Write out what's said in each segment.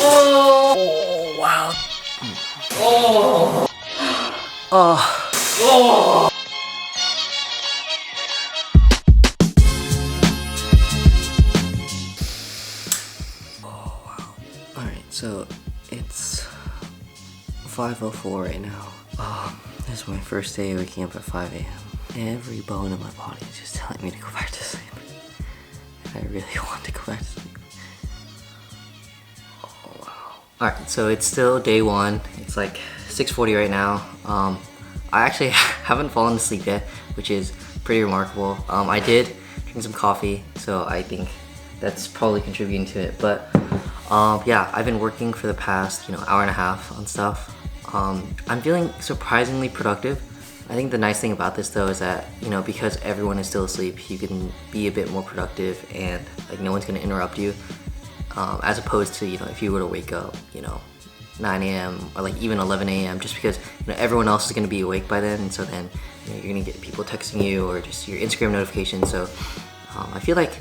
Oh, wow. Oh. Oh. Oh. Oh, wow. Alright, so it's 5:04 right now. This is my first day waking up at 5 a.m. Every bone in my body is just telling me to go back to sleep. And I really want to go back to sleep. Oh, wow. Alright, so it's still day one. It's like 6:40 right now. I actually haven't fallen asleep yet, which is pretty remarkable. I did drink some coffee, so I think that's probably contributing to it. But yeah, I've been working for the past, hour and a half on stuff. I'm feeling surprisingly productive. I think the nice thing about this though is that, because everyone is still asleep, you can be a bit more productive and like no one's gonna interrupt you. As opposed to, if you were to wake up, 9 a.m. or like even 11 a.m. just because everyone else is gonna be awake by then, and so then you're gonna get people texting you or just your Instagram notifications. So I feel like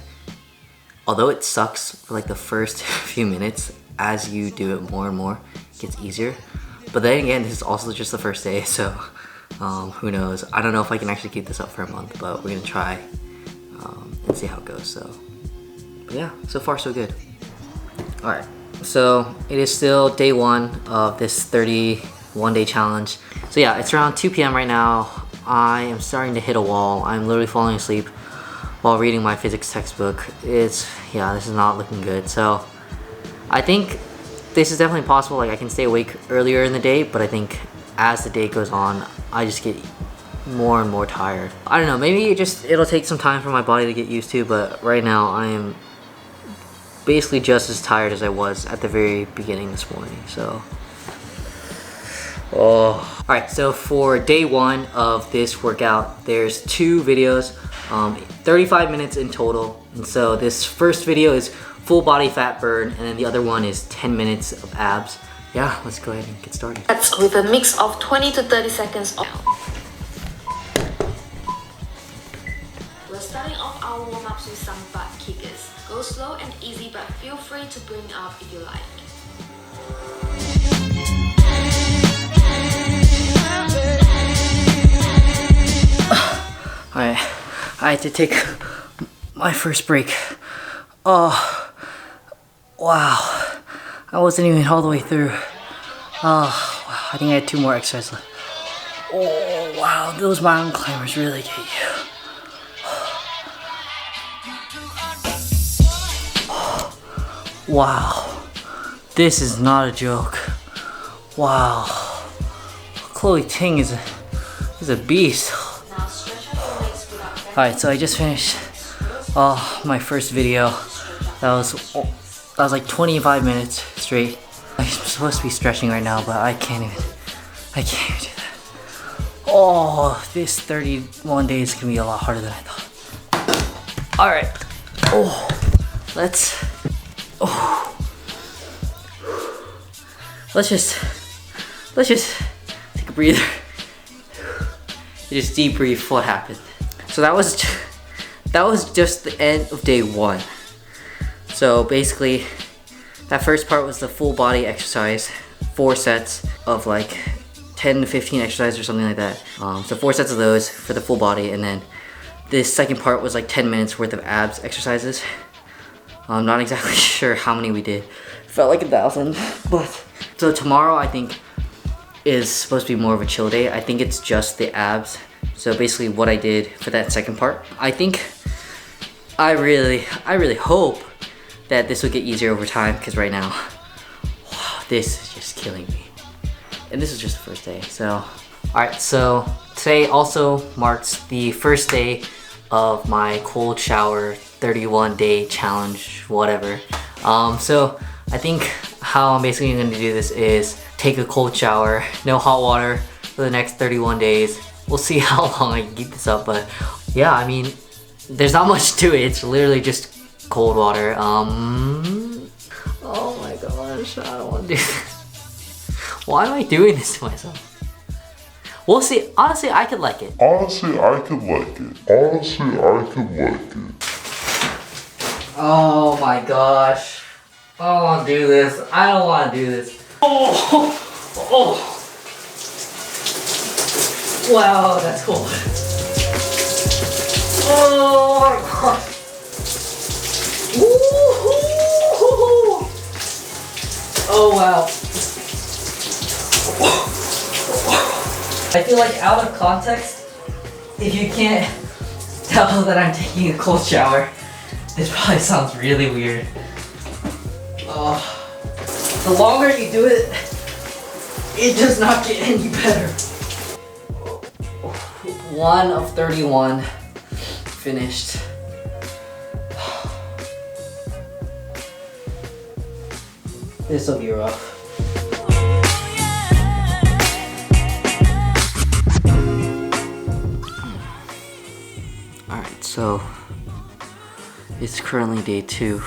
although it sucks for like the first few minutes, as you do it more and more, it gets easier. But then again, this is also just the first day, so who knows? I don't know if I can actually keep this up for a month, but we're gonna try and see how it goes. So, but yeah, so far so good. All right, so it is still day one of this 31-day challenge. So yeah, it's around 2 p.m. right now. I am starting to hit a wall. I'm literally falling asleep while reading my physics textbook. This is not looking good. So I think this is definitely possible. Like I can stay awake earlier in the day, but I think as the day goes on, I just get more and more tired. I don't know, maybe it'll take some time for my body to get used to, but right now I am basically just as tired as I was at the very beginning this morning, so. Oh. Alright, so for day one of this workout, there's 2 videos, 35 minutes in total. And so this first video is full body fat burn, and then the other one is 10 minutes of abs. Yeah, let's go ahead and get started. That's with a mix of 20 to 30 seconds of. We're starting off our warm-ups with some butt kickers. Go slow and easy, but feel free to bring up if you like. Alright, I had to take my first break. Oh, wow. I wasn't even all the way through. Oh, wow. I think I had 2 more exercises left. Oh, wow. Those mountain climbers really get you. Wow. This is not a joke. Wow. Chloe Ting is a beast. Alright, so I just finished my first video. That was like 25 minutes straight. I'm supposed to be stretching right now, but I can't even do that. Oh, this 31 days can be a lot harder than I thought. All right. Let's just take a breather. Just debrief what happened. So that was just the end of day one. So basically, that first part was the full body exercise, 4 sets of like 10 to 15 exercises or something like that. So 4 sets of those for the full body, and then this second part was like 10 minutes worth of abs exercises. I'm not exactly sure how many we did. Felt like 1,000, but. So tomorrow I think is supposed to be more of a chill day. I think it's just the abs. So basically what I did for that second part, I think I really hope that this will get easier over time, because right now, wow, this is just killing me. And this is just the first day, so. Alright, so today also marks the first day of my cold shower 31-day challenge, whatever. So I think how I'm basically gonna do this is take a cold shower, no hot water for the next 31 days. We'll see how long I can keep this up, but yeah, I mean, there's not much to it. It's literally just cold water. Oh my gosh, I don't want to do this. Why am I doing this to myself? We'll see. Honestly, I could like it. Oh my gosh. I don't want to do this. I don't want to do this. Oh! Oh! Wow, that's cool. Oh my god. Woo-hoo-hoo-hoo. Oh wow. I feel like out of context, if you can't tell that I'm taking a cold shower, this probably sounds really weird. The longer you do it, it does not get any better. 1 of 31 finished. This will be rough. Alright, so it's currently day 2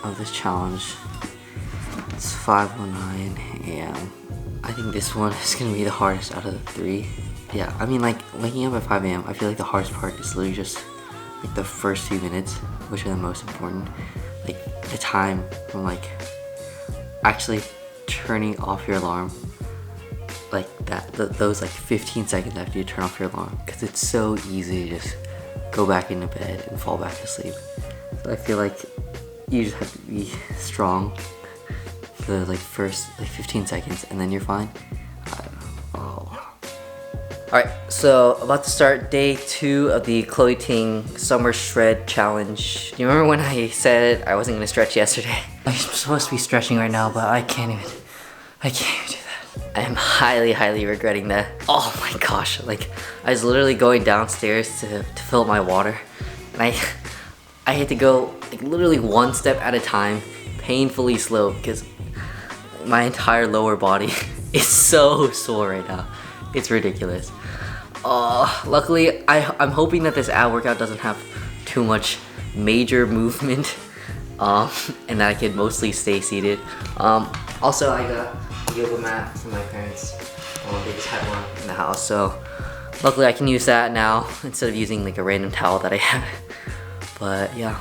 of this challenge. It's 5:09 a.m. I think this one is gonna be the hardest out of the 3. Yeah, I mean, like, waking up at 5 a.m. I feel like the hardest part is literally just like the first few minutes, which are the most important. Like the time from like actually turning off your alarm, like those like 15 seconds after you turn off your alarm, because it's so easy to just go back into bed and fall back asleep. So I feel like you just have to be strong for the like first like 15 seconds, and then you're fine. Alright, so about to start day 2 of the Chloe Ting Summer Shred Challenge. Do you remember when I said I wasn't gonna stretch yesterday? I'm supposed to be stretching right now, but I can't even do that. I am highly regretting that. Oh my gosh, like I was literally going downstairs to fill my water, and I had to go like literally 1 step at a time, painfully slow, because my entire lower body is so sore right now. It's ridiculous. Luckily, I'm hoping that this ab workout doesn't have too much major movement, and that I can mostly stay seated. Also, I got a yoga mat from my parents. They just had one in the house, so luckily I can use that now instead of using like a random towel that I have. But yeah,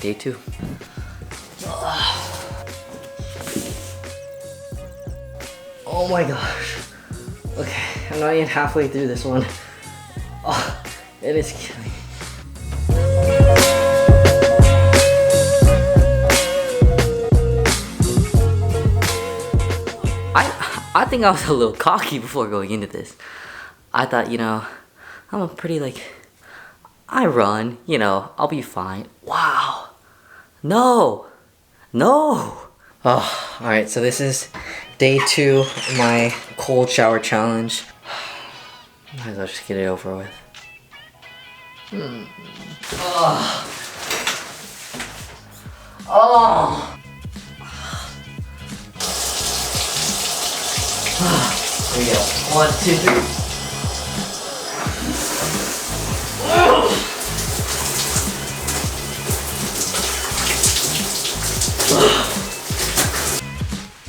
day 2. Oh my gosh. Okay, I'm not even halfway through this one. Oh, it is killing me. I think I was a little cocky before going into this. I thought, you know, I'm a pretty like, I run, you know, I'll be fine. Wow. No. Oh, alright, so this is day 2 of my cold shower challenge. Might as well just get it over with. Here we go. 1, 2, 3.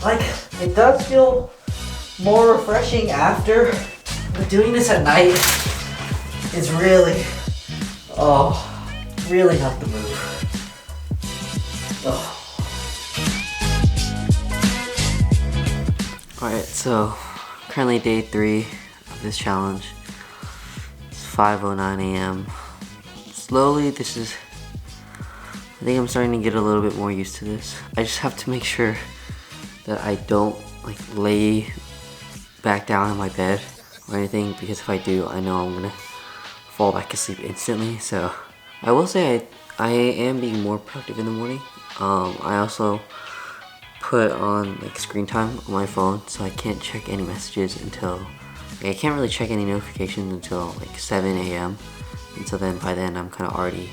Like, it does feel more refreshing after, but doing this at night is really, really not the move. Alright, so currently day 3 of this challenge. It's 5:09 a.m. Slowly, I think I'm starting to get a little bit more used to this. I just have to make sure that I don't like lay back down in my bed or anything, because if I do, I know I'm gonna fall back asleep instantly. So I will say I am being more productive in the morning. I also put on like screen time on my phone, so I can't check any messages until, I can't really check any notifications until like 7 a.m. And so then by then I'm kind of already,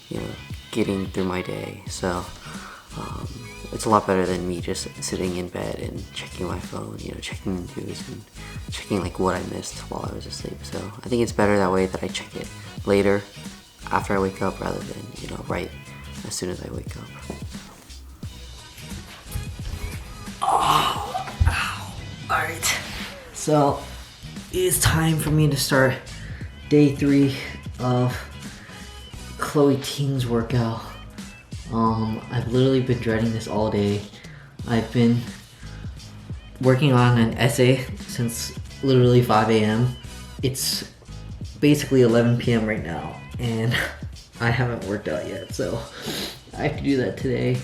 you know, getting through my day. So it's a lot better than me just sitting in bed and checking my phone, you know, checking the news and checking like what I missed while I was asleep. So I think it's better that way, that I check it later after I wake up rather than, you know, right as soon as I wake up. Oh, ow. Alright, so it is time for me to start day 3 of Chloe Ting's workout. I've literally been dreading this all day. I've been working on an essay since literally 5 a.m. It's basically 11 p.m. right now, and I haven't worked out yet, so I have to do that today.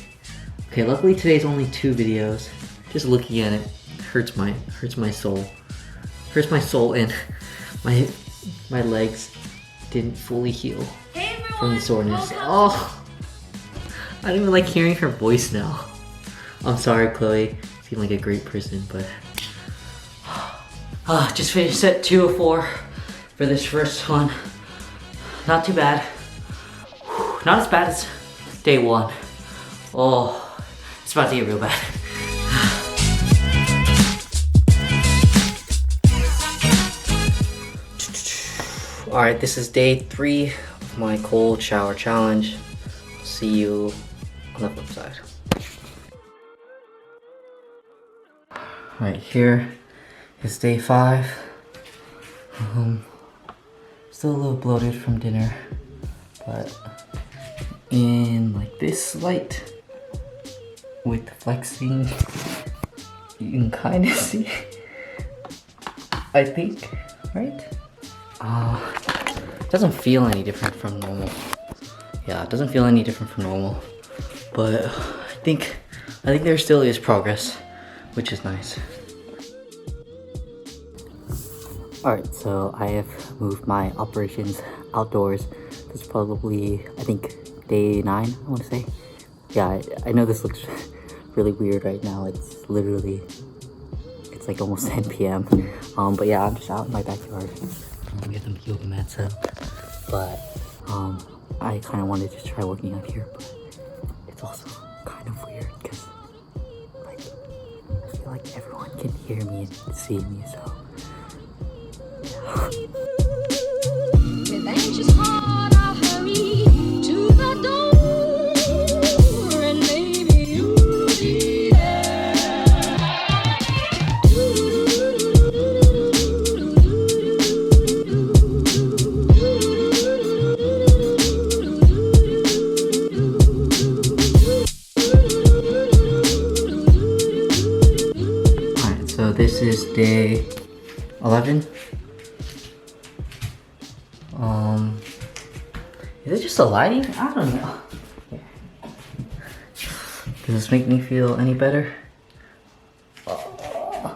Okay, luckily today's only 2 videos. Just looking at it hurts my soul. Hurts my soul, and my legs didn't fully heal from the soreness. Oh, I don't even like hearing her voice now. I'm sorry, Chloe. You seem like a great person, but just finished set 2 of 4 for this first one. Not too bad. Not as bad as day 1. Oh, it's about to get real bad. Alright, this is day 3 of my cold shower challenge. See you on the flip side. Alright, here is day 5. Still a little bloated from dinner, but in like this light with the flexing, you can kind of see, I think, right? It doesn't feel any different from normal. Yeah, it doesn't feel any different from normal, but I think there still is progress, which is nice. Alright, so I have moved my operations outdoors. This is probably, I think, day 9, I want to say. Yeah, I know this looks really weird right now. It's literally, it's like almost 10 p.m. But yeah, I'm just out in my backyard. We have the yoga mats up, but I kind of wanted to try working out here, but it's also kind of weird because like I feel like everyone can hear me and see me, so yeah. With anxious heart, I hurry to the door, and maybe you'll be there. Alright, so this is day 11. Is it just the lighting? I don't know. Does this make me feel any better? Oh.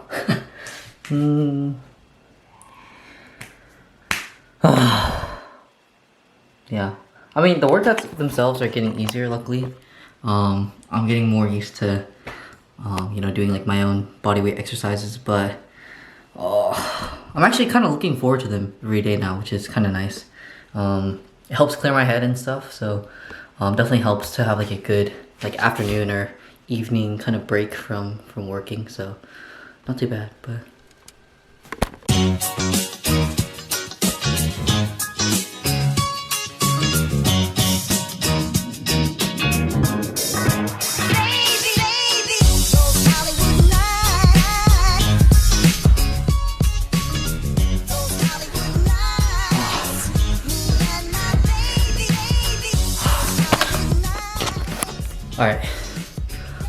Yeah. I mean, the workouts themselves are getting easier, luckily. I'm getting more used to, you know, doing like my own bodyweight exercises, but I'm actually kind of looking forward to them every day now, which is kind of nice. It helps clear my head and stuff, so definitely helps to have like a good like afternoon or evening kind of break from working, so not too bad, but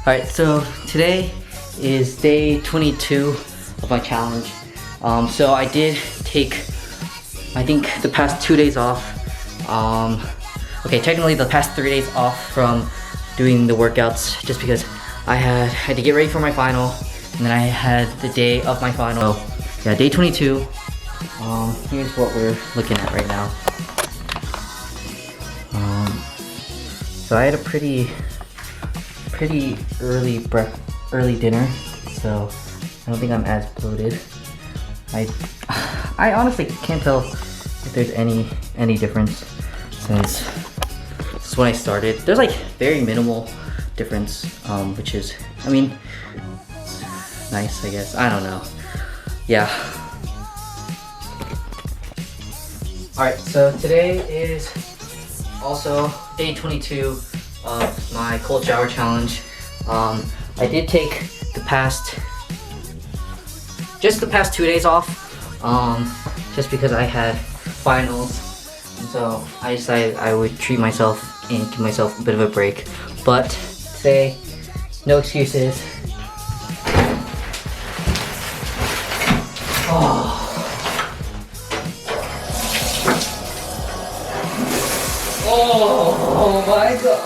Alright, so today is day 22 of my challenge. So I did take, I think, the past 2 days off. Okay, technically the past 3 days off from doing the workouts, just because I had to get ready for my final, and then I had the day of my final. So yeah, day 22. Here's what we're looking at right now. So I had a pretty early dinner, so I don't think I'm as bloated. I honestly can't tell if there's any difference since when I started. There's like very minimal difference, which is, I mean, it's nice, I guess. I don't know. Yeah. Alright, so today is also day 22 of my cold shower challenge. I did take the past 2 days off, just because I had finals, and so I decided I would treat myself and give myself a bit of a break. But today, no excuses. Oh my god.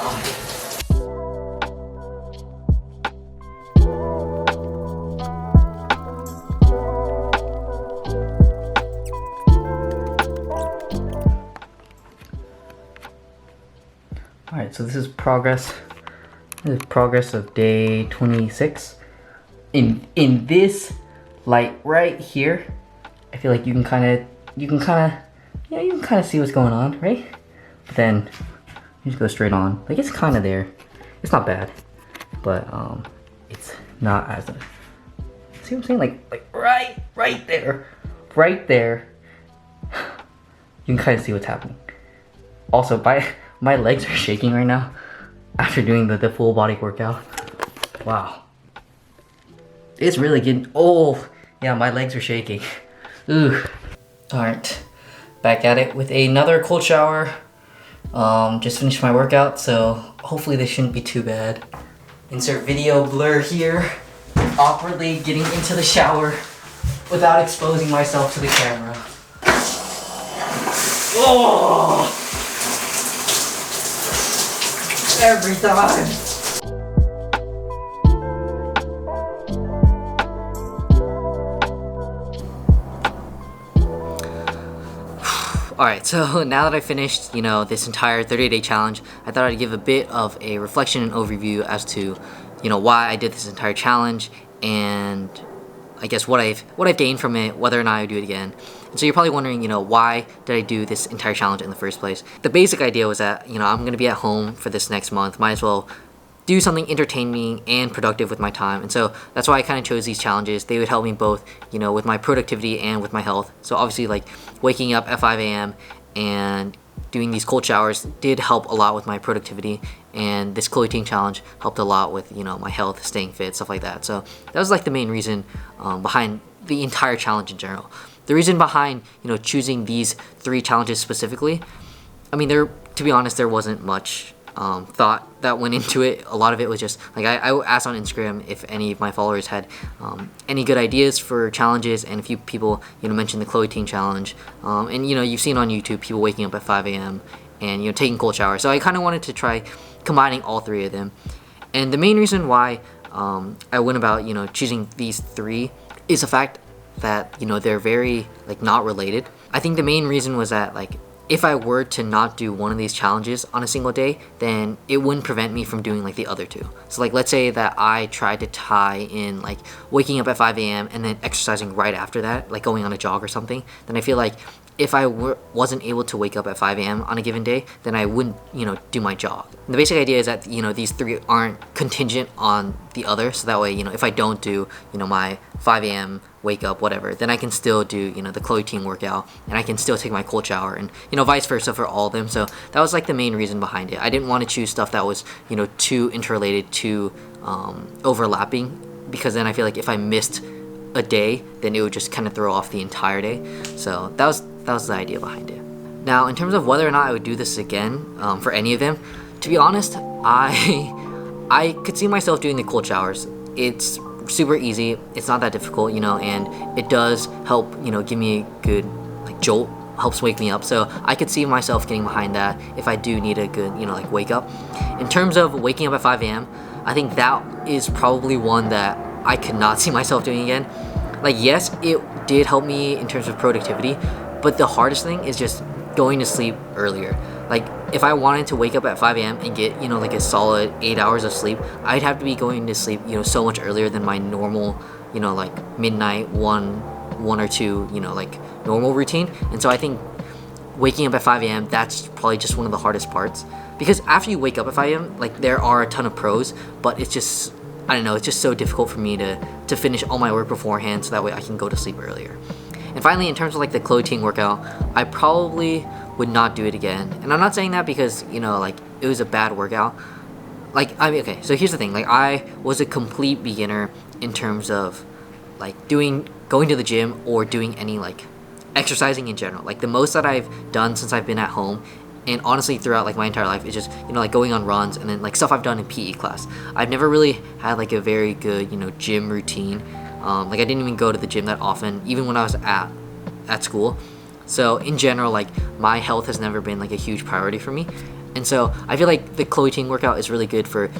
Alright, so this is progress. This is progress of day 26. In this light right here, I feel like you can kind of see what's going on, right? But then you just go straight on. Like, it's kind of there. It's not bad, but it's not as a, see what I'm saying? Like right there, right there. You can kind of see what's happening. Also, my legs are shaking right now after doing the full body workout. Wow, it's really getting. Oh yeah, my legs are shaking. Ooh. All right, back at it with another cold shower. Just finished my workout, so hopefully this shouldn't be too bad. Insert video blur here. Awkwardly getting into the shower without exposing myself to the camera. Oh! Every time. Alright, so now that I finished, this entire 30-day challenge, I thought I'd give a bit of a reflection and overview as to, why I did this entire challenge, and I guess what I've gained from it, whether or not I do it again. And so you're probably wondering, why did I do this entire challenge in the first place? The basic idea was that, I'm going to be at home for this next month, might as well do something entertaining and productive with my time. And so that's why I kind of chose these challenges. They would help me both, with my productivity and with my health. So obviously, like, waking up at 5 a.m. and doing these cold showers did help a lot with my productivity, and this Chloe Ting challenge helped a lot with, my health, staying fit, stuff like that. So that was like the main reason behind the entire challenge in general. The reason behind, choosing these 3 challenges specifically, I mean, to be honest, there wasn't much thought that went into it. A lot of it was just like I asked on Instagram if any of my followers had any good ideas for challenges, and a few people mentioned the Chloe Ting challenge, and you've seen on YouTube people waking up at 5 a.m. and taking cold showers. So I kind of wanted to try combining all 3 of them. And the main reason why I went about choosing these 3 is the fact that they're very not related. I think the main reason was that if I were to not do one of these challenges on a single day, then it wouldn't prevent me from doing the other 2. So let's say that I tried to tie in waking up at 5 a.m. and then exercising right after that, going on a jog or something, then I feel like if I wasn't able to wake up at 5 a.m. on a given day, then I wouldn't, do my jog. And the basic idea is that, these 3 aren't contingent on the other, so that way, if I don't do, my 5 a.m. wake up, whatever, then I can still do, the Chloe Ting workout, and I can still take my cold shower, and, vice versa for all of them. So that was the main reason behind it. I didn't want to choose stuff that was, too interrelated, too overlapping, because then I feel like if I missed a day, then it would just kind of throw off the entire day. So that was the idea behind it. Now, in terms of whether or not I would do this again for any of them, to be honest, I could see myself doing the cold showers. It's super easy, it's not that difficult, and it does help, give me a good jolt, helps wake me up. So I could see myself getting behind that if I do need a good, wake up. In terms of waking up at 5 a.m., I think that is probably one that I could not see myself doing again. Yes, it did help me in terms of productivity, but the hardest thing is just going to sleep earlier. If I wanted to wake up at 5 a.m. and get, a solid 8 hours of sleep, I'd have to be going to sleep, so much earlier than my normal, midnight, 1 or 2, normal routine. And so I think waking up at 5 a.m., that's probably just one of the hardest parts. Because after you wake up at 5 a.m., there are a ton of pros, but it's just, I don't know, it's just so difficult for me to finish all my work beforehand, so that way I can go to sleep earlier. And finally, in terms of the Chloe Ting workout, I probably would not do it again. And I'm not saying that because, it was a bad workout. Okay, so here's the thing. I was a complete beginner in terms of, going to the gym or doing any, exercising in general. The most that I've done since I've been at home and honestly throughout like my entire life, it's just, you know, like going on runs and then like stuff I've done in PE class. I've never really had like a very good, you know, gym routine. Like I didn't even go to the gym that often, even when I was at school. So in general, like my health has never been like a huge priority for me. And so I feel like the Chloe Ting workout is really good for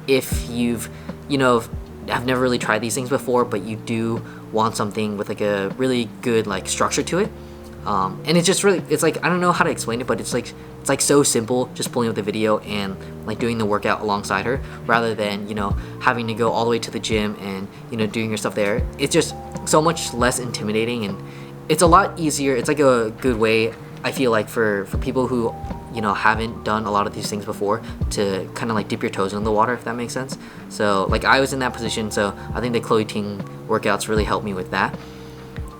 if you've, you know, have never really tried these things before, but you do want something with like a really good like structure to it. And it's just really, it's like, I don't know how to explain it, but it's like so simple, just pulling up the video and like doing the workout alongside her, rather than, you know, having to go all the way to the gym and, you know, doing your stuff there. It's just so much less intimidating, and it's a lot easier. It's like a good way, I feel like, for people who, you know, haven't done a lot of these things before to kind of like dip your toes in the water, if that makes sense. So like I was in that position, so I think the Chloe Ting workouts really helped me with that.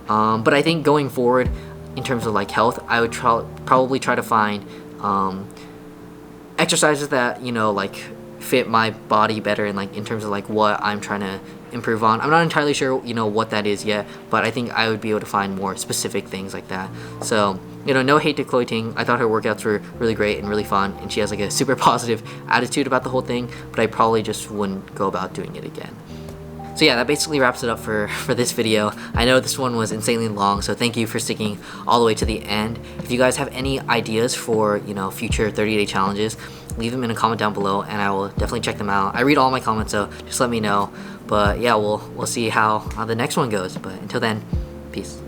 But I think going forward, in terms of like health, I would probably try to find exercises that, you know, like fit my body better, and like in terms of like what I'm trying to improve on. I'm not entirely sure, you know, what that is yet, but I think I would be able to find more specific things like that. So, you know, no hate to Chloe Ting. I thought her workouts were really great and really fun, and she has like a super positive attitude about the whole thing, but I probably just wouldn't go about doing it again. So yeah, that basically wraps it up for this video. I know this one was insanely long, so thank you for sticking all the way to the end. If you guys have any ideas for, you know, future 30-day challenges, leave them in a comment down below, and I will definitely check them out. I read all my comments, so just let me know. But yeah, we'll see how the next one goes. But until then, peace.